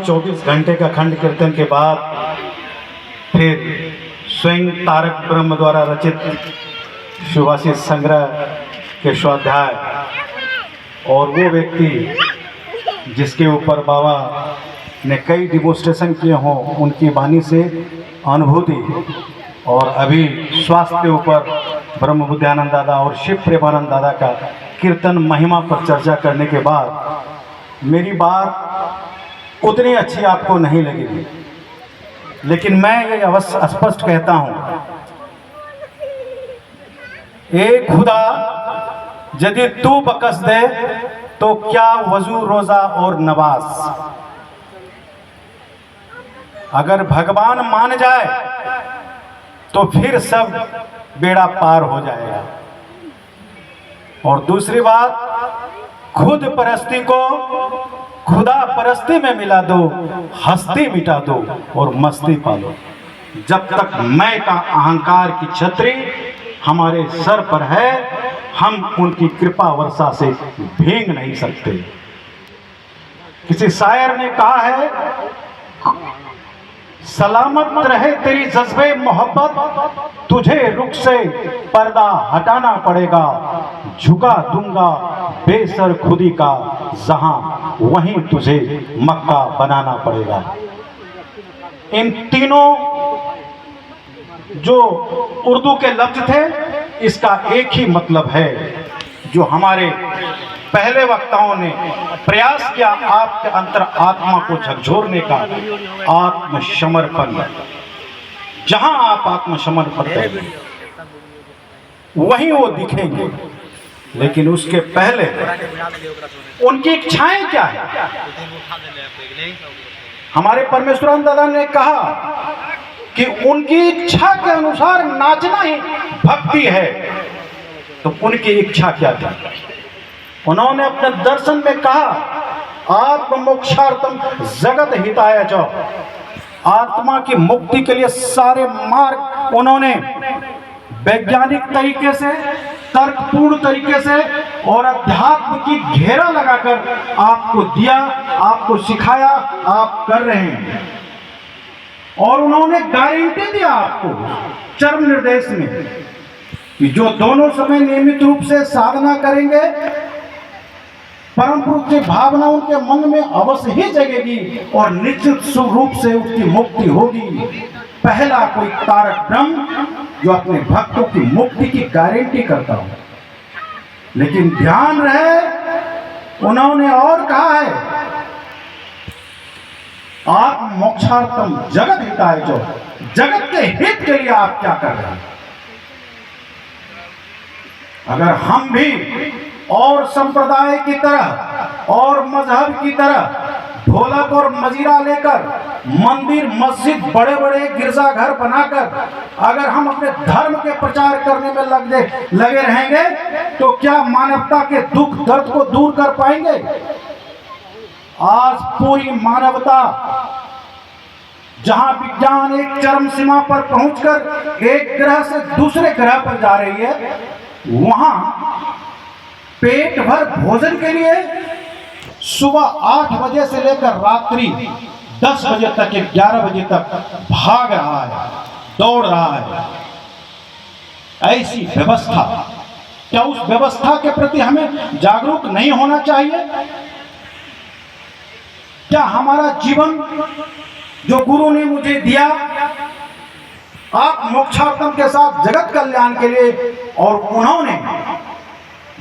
24 घंटे का खंड कीर्तन के बाद फिर स्वयं तारक ब्रह्म द्वारा रचित सुभाषित संग्रह के स्वाध्याय और वो व्यक्ति जिसके ऊपर बाबा ने कई डिमोस्ट्रेशन किए हों उनकी वाणी से अनुभूति, और अभी स्वास्थ्य के ऊपर ब्रह्म बुद्धानंद दादा और शिव प्रेमानंद दादा का कीर्तन महिमा पर चर्चा करने के बाद मेरी बात उतनी अच्छी आपको नहीं लगेगी, लेकिन मैं ये अवश्य स्पष्ट कहता हूँ, ए खुदा यदि तू बकस दे तो क्या वजू रोजा और नमाज। अगर भगवान मान जाए तो फिर सब बेड़ा पार हो जाएगा। और दूसरी बात, खुद परस्ती को खुदा परस्ती में मिला दो, हस्ती मिटा दो और मस्ती पालो। जब तक मैं का अहंकार की छतरी हमारे सर पर है, हम उनकी कृपा वर्षा से भींग नहीं सकते। किसी शायर ने कहा है, सलामत रहे तेरी जज्बे मोहब्बत, तुझे रुख से पर्दा हटाना पड़ेगा, झुका दूंगा बेसर खुदी का जहां, वहीं तुझे मक्का बनाना पड़ेगा। इन तीनों जो उर्दू के लफ्ज थे, इसका एक ही मतलब है जो हमारे पहले वक्ताओं ने प्रयास किया, आपके अंतर आत्मा को झकझोरने का, आत्मसमर्पण। जहां आप आत्मसमर्पण करेंगे वहीं वो दिखेंगे, लेकिन उसके पहले उनकी इच्छाएं क्या है। हमारे परमेश्वरानंद दादा ने कहा कि उनकी इच्छा के अनुसार नाचना ही भक्ति है। तो उनकी इच्छा क्या थी? उन्होंने अपने दर्शन में कहा, आत्म मोक्षार्थम जगत हिताय च। आत्मा की मुक्ति के लिए सारे मार्ग उन्होंने वैज्ञानिक तरीके से, तर्कपूर्ण तरीके से और अध्यात्म की घेरा लगाकर आपको दिया, आपको सिखाया, आप कर रहे हैं। और उन्होंने गारंटी दिया आपको चरम निर्देश में कि जो दोनों समय नियमित रूप से साधना करेंगे, परम पुरुष की भावना उनके मन में अवश्य ही जगेगी और निश्चित रूप से उसकी मुक्ति होगी। पहला कोई तारक ब्रह्म जो अपने भक्तों की मुक्ति की गारंटी करता हो। लेकिन ध्यान रहे, उन्होंने और कहा है, आप मोक्षार्थम जगत हिताय जो, जगत के हित के लिए आप क्या कर रहे हैं। अगर हम भी और संप्रदाय की तरह और मजहब की तरह ढोलक और मजीरा लेकर मंदिर मस्जिद बड़े बड़े गिरजाघर बनाकर अगर हम अपने धर्म के प्रचार करने में लगे रहेंगे तो क्या मानवता के दुख दर्द को दूर कर पाएंगे। आज पूरी मानवता जहां विज्ञान एक चरम सीमा पर पहुंचकर एक ग्रह से दूसरे ग्रह पर जा रही है, वहां पेट भर भोजन के लिए सुबह 8 बजे से लेकर रात्रि 10 बजे तक, 11 बजे तक भाग रहा है, दौड़ रहा है। ऐसी व्यवस्था, क्या उस व्यवस्था के प्रति हमें जागरूक नहीं होना चाहिए? क्या हमारा जीवन जो गुरु ने मुझे दिया, आप मोक्षार्थम के साथ जगत कल्याण के लिए, और उन्होंने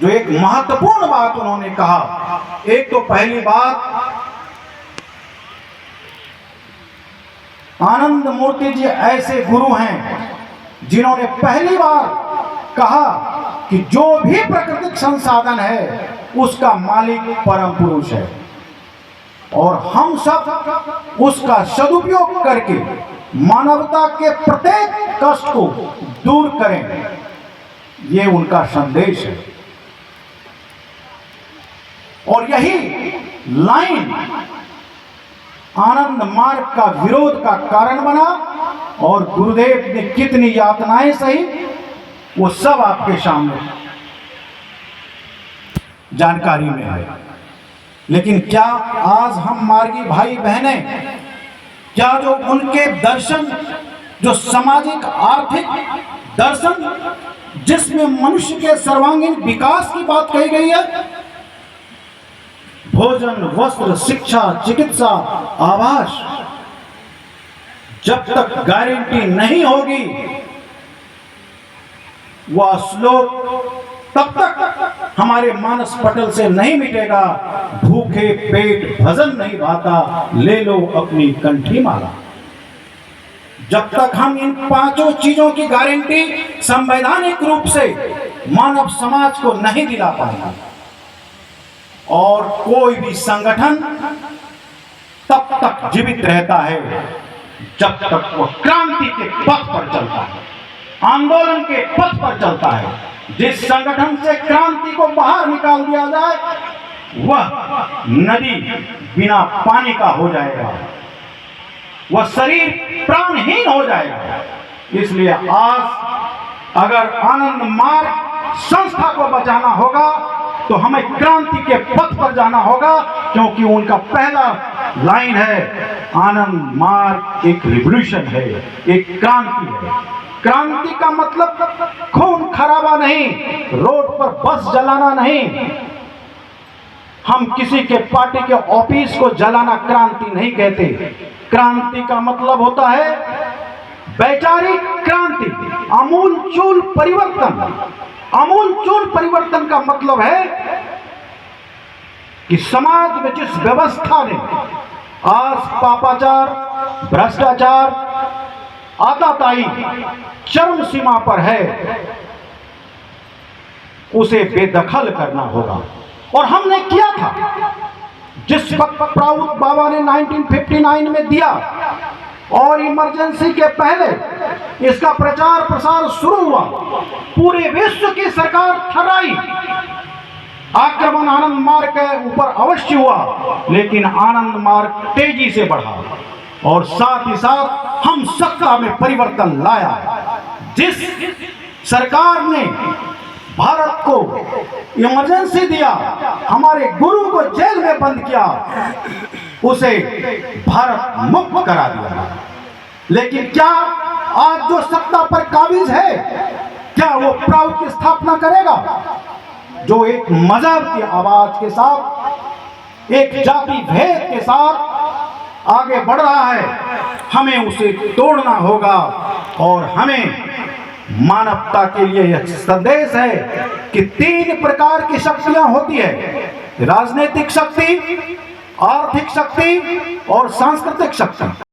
जो एक महत्वपूर्ण बात उन्होंने कहा, एक तो पहली बात, आनंद मूर्ति जी ऐसे गुरु हैं जिन्होंने पहली बार कहा कि जो भी प्राकृतिक संसाधन है उसका मालिक परम पुरुष है और हम सब उसका सदुपयोग करके मानवता के प्रत्येक कष्ट को दूर करें। ये उनका संदेश है और यही लाइन आनंद मार्ग का विरोध का कारण बना और गुरुदेव ने कितनी यातनाएं सही, वो सब आपके सामने जानकारी में है। लेकिन क्या आज हम मार्गी भाई बहनें, क्या जो उनके दर्शन, जो सामाजिक आर्थिक दर्शन जिसमें मनुष्य के सर्वांगीण विकास की बात कही गई है, भोजन, वस्त्र, शिक्षा, चिकित्सा, आवास, जब तक गारंटी नहीं होगी वह श्लोक तब तक हमारे मानस पटल से नहीं मिटेगा। भूखे पेट भजन नहीं भाता, ले लो अपनी कंठी माला। जब तक हम इन पांचों चीजों की गारंटी संवैधानिक रूप से मानव समाज को नहीं दिला पाएगा, और कोई भी संगठन तब तक जीवित रहता है जब तक वो क्रांति के पथ पर चलता है, आंदोलन के पथ पर चलता है। जिस संगठन से क्रांति को बाहर निकाल दिया जाए वह नदी बिना पानी का हो जाएगा, वह शरीर प्राणहीन हो जाएगा। इसलिए आज अगर आनंद मार्ग संस्था को बचाना होगा तो हमें क्रांति के पथ पर जाना होगा, क्योंकि उनका पहला लाइन है आनंद मार्ग एक रिवॉल्यूशन है, एक क्रांति है। क्रांति का मतलब खून खराबा नहीं, रोड पर बस जलाना नहीं, हम किसी के पार्टी के ऑफिस को जलाना क्रांति नहीं कहते। क्रांति का मतलब होता है वैचारिक क्रांति, आमूलचूल परिवर्तन। आमूलचूल परिवर्तन का मतलब है कि समाज में जिस व्यवस्था ने आज पापाचार, भ्रष्टाचार, आताताई चरम सीमा पर है, उसे बेदखल करना होगा। और हमने किया था। जिस वक्त प्राउद बाबा ने 1959 में दिया और इमरजेंसी के पहले इसका प्रचार प्रसार शुरू हुआ, पूरे विश्व की सरकार थर्राई। आक्रमण आनंद मार्ग के ऊपर अवश्य हुआ, लेकिन आनंद मार्ग तेजी से बढ़ा और साथ ही साथ हम सत्ता में परिवर्तन लाया। जिस सरकार ने भारत को इमरजेंसी दिया, हमारे गुरु को जेल में बंद किया, उसे भारत मुक्त करा दिया। लेकिन क्या आज जो सत्ता पर काबिज है, क्या वो प्राउड की स्थापना करेगा? जो एक मजहब की आवाज के साथ, एक जाति भेद के साथ आगे बढ़ रहा है, हमें उसे तोड़ना होगा। और हमें मानवता के लिए यह संदेश है कि 3 प्रकार की शक्तियां होती है: राजनीतिक शक्ति, आर्थिक शक्ति और सांस्कृतिक शक्ति।